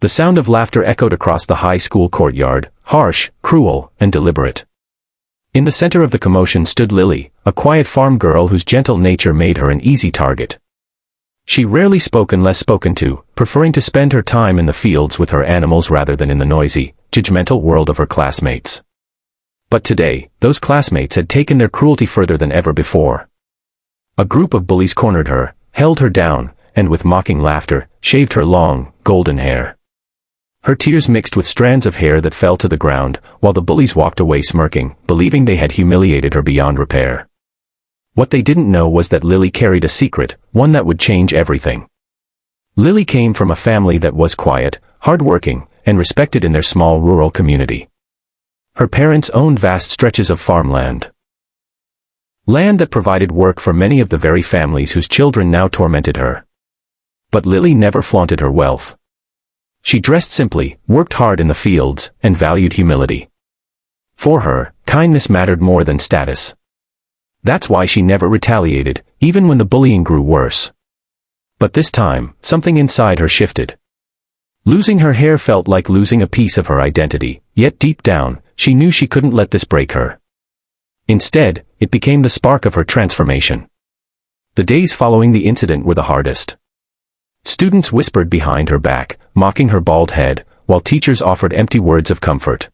The sound of laughter echoed across the high school courtyard, harsh, cruel, and deliberate. In the center of the commotion stood Lily, a quiet farm girl whose gentle nature made her an easy target. She rarely spoke unless spoken to, preferring to spend her time in the fields with her animals rather than in the noisy, judgmental world of her classmates. But today, those classmates had taken their cruelty further than ever before. A group of bullies cornered her, held her down, and with mocking laughter, shaved her long, golden hair. Her tears mixed with strands of hair that fell to the ground, while the bullies walked away smirking, believing they had humiliated her beyond repair. What they didn't know was that Lily carried a secret, one that would change everything. Lily came from a family that was quiet, hardworking, and respected in their small rural community. Her parents owned vast stretches of farmland. Land that provided work for many of the very families whose children now tormented her. But Lily never flaunted her wealth. She dressed simply, worked hard in the fields, and valued humility. For her, kindness mattered more than status. That's why she never retaliated, even when the bullying grew worse. But this time, something inside her shifted. Losing her hair felt like losing a piece of her identity, yet deep down, she knew she couldn't let this break her. Instead, it became the spark of her transformation. The days following the incident were the hardest. Students whispered behind her back, mocking her bald head, while teachers offered empty words of comfort.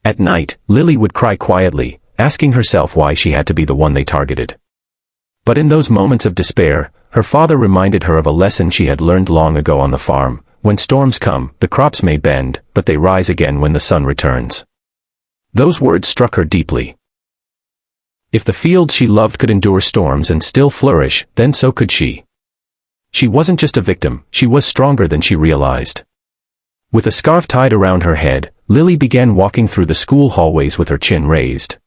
At night, Lily would cry quietly, asking herself why she had to be the one they targeted. But in those moments of despair, her father reminded her of a lesson she had learned long ago on the farm: when storms come, the crops may bend, but they rise again when the sun returns. Those words struck her deeply. If the fields she loved could endure storms and still flourish, then so could she. She wasn't just a victim, she was stronger than she realized. With a scarf tied around her head, Lily began walking through the school hallways with her chin raised.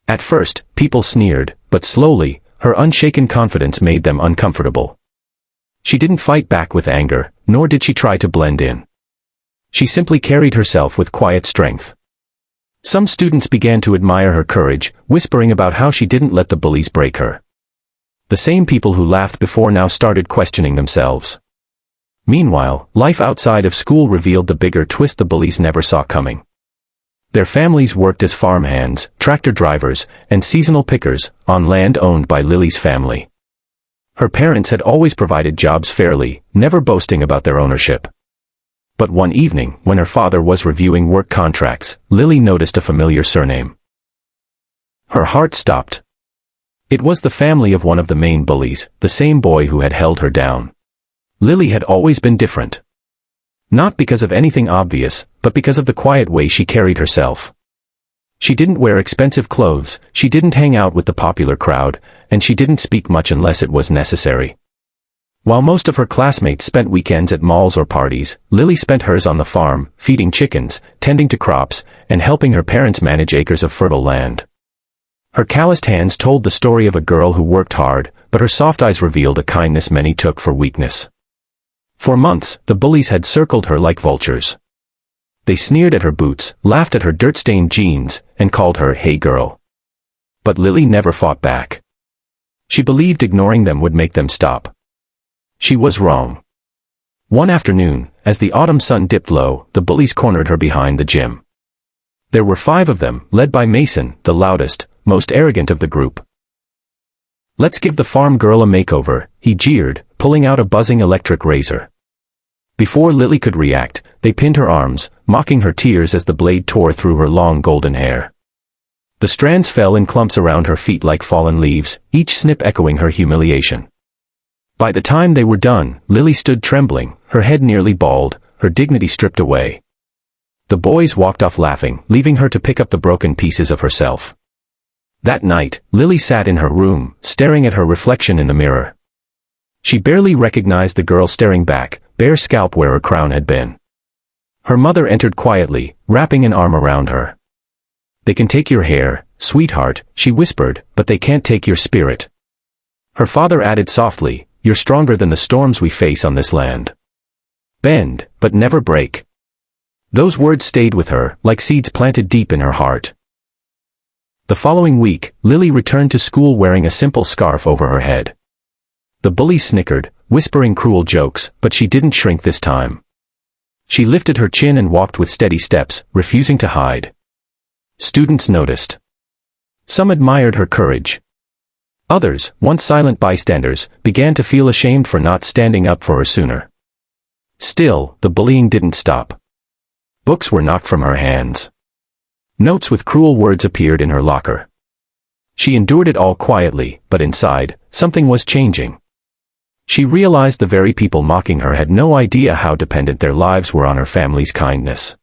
At first, people sneered, but slowly, her unshaken confidence made them uncomfortable. She didn't fight back with anger, nor did she try to blend in. She simply carried herself with quiet strength. Some students began to admire her courage, whispering about how she didn't let the bullies break her. The same people who laughed before now started questioning themselves. Meanwhile, life outside of school revealed the bigger twist the bullies never saw coming. Their families worked as farmhands, tractor drivers, and seasonal pickers, on land owned by Lily's family. Her parents had always provided jobs fairly, never boasting about their ownership. But one evening, when her father was reviewing work contracts, Lily noticed a familiar surname. Her heart stopped. It was the family of one of the main bullies, the same boy who had held her down. Lily had always been different. Not because of anything obvious, but because of the quiet way she carried herself. She didn't wear expensive clothes, she didn't hang out with the popular crowd, and she didn't speak much unless it was necessary. While most of her classmates spent weekends at malls or parties, Lily spent hers on the farm, feeding chickens, tending to crops, and helping her parents manage acres of fertile land. Her calloused hands told the story of a girl who worked hard, but her soft eyes revealed a kindness many took for weakness. For months, the bullies had circled her like vultures. They sneered at her boots, laughed at her dirt-stained jeans, and called her "Hey girl." But Lily never fought back. She believed ignoring them would make them stop. She was wrong. One afternoon, as the autumn sun dipped low, the bullies cornered her behind the gym. There were 5 of them, led by Mason, the loudest, most arrogant of the group. "Let's give the farm girl a makeover," he jeered, pulling out a buzzing electric razor. Before Lily could react, they pinned her arms, mocking her tears as the blade tore through her long golden hair. The strands fell in clumps around her feet like fallen leaves, each snip echoing her humiliation. By the time they were done, Lily stood trembling, her head nearly bald, her dignity stripped away. The boys walked off laughing, leaving her to pick up the broken pieces of herself. That night, Lily sat in her room, staring at her reflection in the mirror. She barely recognized the girl staring back, bare scalp where her crown had been. Her mother entered quietly, wrapping an arm around her. "They can take your hair, sweetheart," she whispered, "but they can't take your spirit." Her father added softly, "You're stronger than the storms we face on this land. Bend, but never break." Those words stayed with her, like seeds planted deep in her heart. The following week, Lily returned to school wearing a simple scarf over her head. The bullies snickered, whispering cruel jokes, but she didn't shrink this time. She lifted her chin and walked with steady steps, refusing to hide. Students noticed. Some admired her courage. Others, once silent bystanders, began to feel ashamed for not standing up for her sooner. Still, the bullying didn't stop. Books were knocked from her hands. Notes with cruel words appeared in her locker. She endured it all quietly, but inside, something was changing. She realized the very people mocking her had no idea how dependent their lives were on her family's kindness.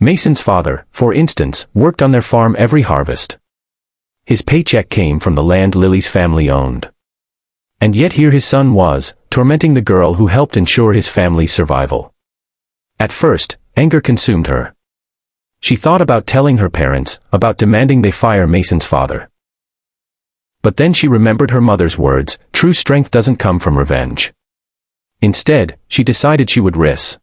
Mason's father, for instance, worked on their farm every harvest. His paycheck came from the land Lily's family owned. And yet here his son was, tormenting the girl who helped ensure his family's survival. At first, anger consumed her. She thought about telling her parents, about demanding they fire Mason's father. But then she remembered her mother's words, true strength doesn't come from revenge. Instead, she decided she would risk.